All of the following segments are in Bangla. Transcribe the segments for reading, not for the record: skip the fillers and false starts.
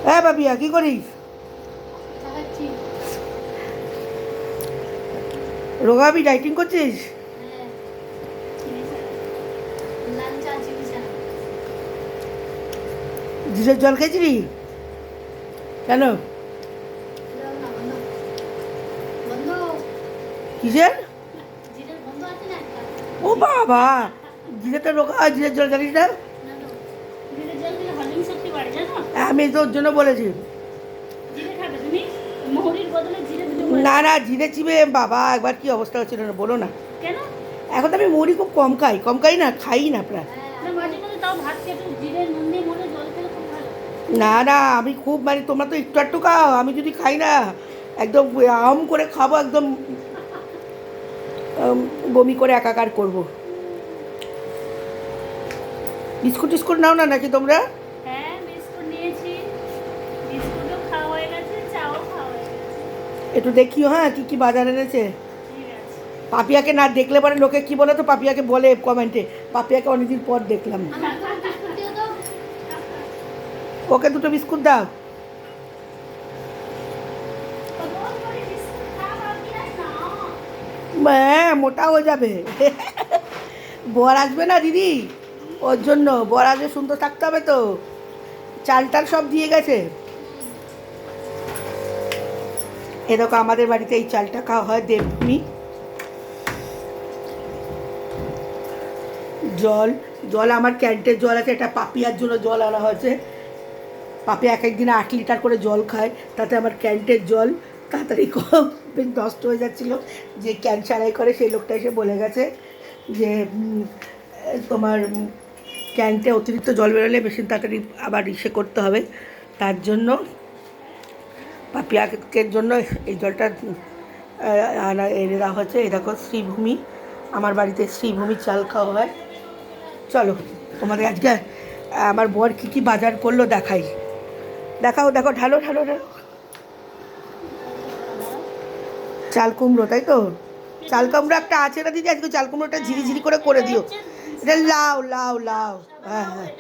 হ্যাঁ বাপিয়া কি করিস? রোগাবি ডাইটিং করছিস? জিরের জল খেয়েছিলি কেন? কিসের? ও বাবা, জিরেটা রোগা, জিরের জল জানিস না? আমি তোর জন্য বলেছি। না না, জিরে চিবে বাবা একবার কি অবস্থা হচ্ছিল না বলো না। এখন তো আমি মুড়ি খুব কম খাই না, খাই না প্রায়। না না, আমি খুব মানে তোমরা তো একটু একটু খাও, আমি যদি খাই না একদম আম করে খাবো, একদম বমি করে একাকার করবো। বিস্কুট টিস্কুট নাও না নাকি তোমরা? একটু দেখিও হ্যাঁ কি কি বাজার এনেছে। পাপিয়াকে না দেখলে পরে লোকে কি বলে, তো পাপিয়াকে বলে কমেন্টে, পাপিয়াকে অনেকদিন পর দেখলাম। ওকে দুটো বিস্কুট দাও। হ্যাঁ মোটা হয়ে যাবে। বর আসবে না দিদি, ওর জন্য বর আসবে, সুন্দর থাকতে হবে তো। চাল টাল সব দিয়ে গেছে। এরকম আমাদের বাড়িতে এই চালটা খাওয়া হয়, দেবভূমি। জল জল আমার ক্যান্টের জল আছে, এটা পাপিয়ার জন্য জল আনা হয়েছে। পাপিয়া এক একদিনে 8 লিটার করে জল খায়, তাতে আমার ক্যান্টের জল তাড়াতাড়ি বেশ নষ্ট হয়ে যাচ্ছিলো। যে ক্যান সারাই করে সেই লোকটা এসে বলে গেছে যে তোমার ক্যান্টে অতিরিক্ত জল বেরোলে বেশি তাড়াতাড়ি আবার ইসে করতে হবে, তার জন্য পাপিয়াকের জন্য এই জলটা আনা এনে দেওয়া হয়েছে। এই দেখো শ্রীভূমি, আমার বাড়িতে শ্রীভূমি চাল খাওয়া হয়। চলো তোমাদের আজকে আমার বর কী কী বাজার করলো দেখাই। দেখাও, দেখো, ঢালো ঢালো ঢালো। চাল কুমড়ো, তাই তো? চাল কুমড়ো একটা আছে না দিদি, আজকে চাল কুমড়োটা ঝিরিঝিরি করে দিও। এটা লাউ লাউ লাউ, হ্যাঁ হ্যাঁ,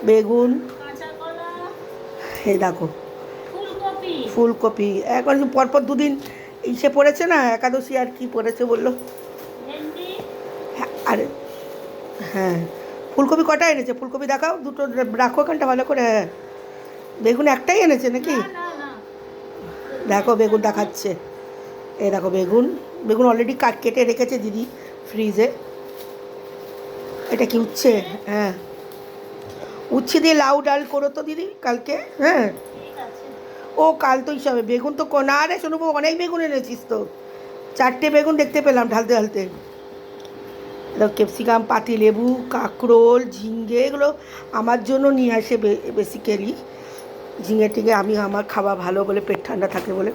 বেগুন, এই দেখো ফুলকপি। এখন পরপর দুদিন ইসে পড়েছে না, একাদশী আর কি পড়েছে বললো। হ্যাঁ আরে হ্যাঁ, ফুলকপি কটা এনেছে? ফুলকপি দেখাও, দুটো রাখো এখানটা ভালো করে। হ্যাঁ, বেগুন একটাই এনেছে নাকি? দেখো বেগুন দেখাচ্ছে, এই দেখো বেগুন। বেগুন অলরেডি কেটে রেখেছে দিদি ফ্রিজে। এটা কি উচ্ছে? হ্যাঁ, উচ্ছে দিয়ে লাউ ডাল করো তো দিদি কালকে। হ্যাঁ, ও কাল তো হিসাবে বেগুন তো না রে শোনো, অনেক বেগুন এনেছিস তো। 4টে বেগুন দেখতে পেলাম ঢালতে ঢালতে। ক্যাপসিকাম, পাতি লেবু, কাঁকরোল, ঝিঙ্গে, এগুলো আমার জন্য নিয়ে আসে বেসিক্যালি। ঝিঙে টিঙে আমি আমার খাওয়া ভালো বলে, পেট ঠান্ডা থাকে বলে।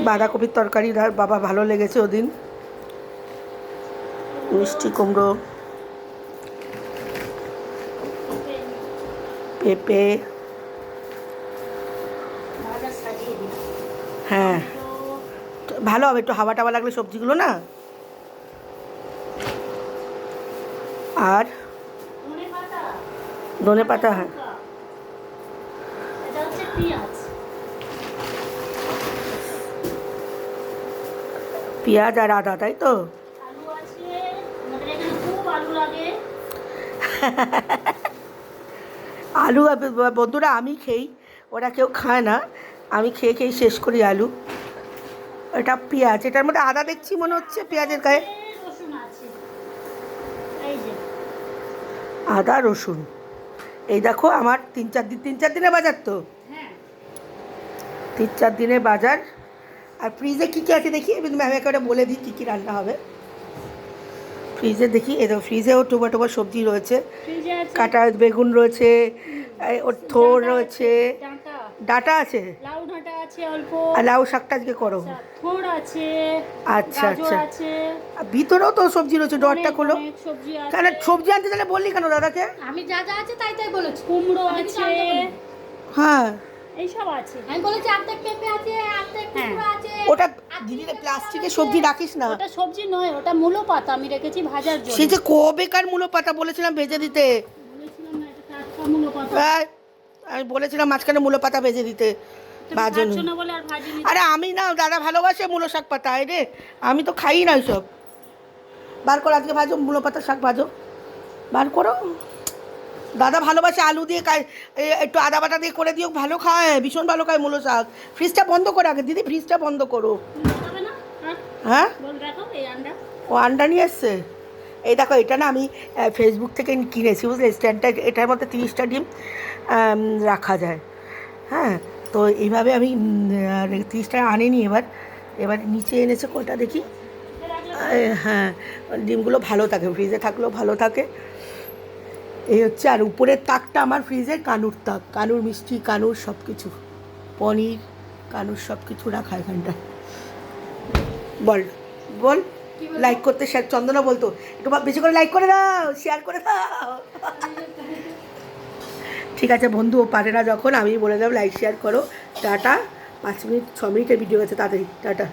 বাঁধাকপির তরকারি বাবা ভালো লেগেছে ওদিন। মিষ্টি কুমড়ো, পেঁপে, হ্যাঁ ভালো হবে একটু হাওয়া টাওয়া লাগলে সবজিগুলো না। আর ধনে পাতা, হ্যাঁ পেঁয়াজ আর আদা, তাই তো? আলু বন্ধুরা আমি খেই, ওরা কেউ খায় না, আমি খেয়ে খেয়ে শেষ করি আলু। এটা পেঁয়াজ, এটার মধ্যে আদা দেখছি মনে হচ্ছে পেঁয়াজের গায়ে। আদা রসুন, এই দেখো আমার 3-4 দিনের বাজার তো। 3-4 দিনের বাজার। আর ফ্রিজে কী কী আছে দেখি, ম্যাম একেবারে বলে দিই কী কী রান্না হবে। ফ্রিজে দেখি, এই দেখো ফ্রিজেও টোবা সবজি রয়েছে, কাটা বেগুন রয়েছে, ওর থোর রয়েছে, ডাঁটা আছে, আর লাউ শাকটা আজকে করো। আচ্ছা আচ্ছা, ভিতরেও তো সবজি রয়েছে, ডরটা খোলো। কেন সবজি আনতে তাহলে বললি কেন দাদাকে? আমি যা যা আছে তাই তাই বলেছি। কুমড়ো আছে, হ্যাঁ এইসব আছে। আমি বলেছি অর্ধেক পেঁপে আছে, অর্ধেক কুমড়ো আছে। ওটা দিদি প্লাস্টিকের সবজি রাখিস না। ওটা সবজি নয়, ওটা মূলো পাতা আমি রেখেছি ভাজার জন্য। সে যে কবেকার মূলো পাতা বলেছিলাম ভেজে দিতে। বলেছিলাম না, এটা টাটকা মূলো পাতা। আমি বলেছিলাম মাঝখানে মূলো পাতা ভেজে দিতে তুমি ভাজুন। খাচ্ছ না বলে আর ভাজিনি। আরে আমি না, দাদা ভালোবাসে মূলো শাক পাতা, এই রে আমি তো খাই না সব। বার করো আজকে, ভাজো মূলো পাতা শাক, ভাজো, বার করো। দাদা ভালোবাসে আলু দিয়ে একটু আদা বাটা দিয়ে করে দিও, ভালো খায়, ভীষণ ভালো খায় মূলো শাক। ফ্রিজটা বন্ধ করো আগে দিদি, ফ্রিজটা বন্ধ করো। তুমি খাবে না? হ্যাঁ, বল দেখো এই আন্ডা। ও আন্ডা নিয়ে এসছে। এই দেখো, এটা না আমি ফেসবুক থেকে কিনেছি, বুঝলে, স্ট্যান্ডটা, এটার মধ্যে 30টা ডিম রাখা যায়। হ্যাঁ, তো এইভাবে আমি 30টা আনিনি, এবার নিচে এনেছে কটা দেখি। হ্যাঁ, ডিমগুলো ভালো থাকে, ফ্রিজে থাকলেও ভালো থাকে, এই হচ্ছে। আর উপরের তাকটা আমার ফ্রিজের কানুর তাক, কানুর মিষ্টি, কানুর সব কিছু, পনির, কানুর সব কিছু রাখা এখানটা। বল বল, লাইক করতে, শেয়ার, চন্দনা বলতো একটু বেশি করে লাইক করে দাও, শেয়ার করে দাও। ঠিক আছে বন্ধু, ও পারে না যখন, আমি বলে দাও লাইক শেয়ার করো। টাটা। 5 মিনিট 6 মিনিটের ভিডিও আছে, তাড়াতাড়ি টাটা।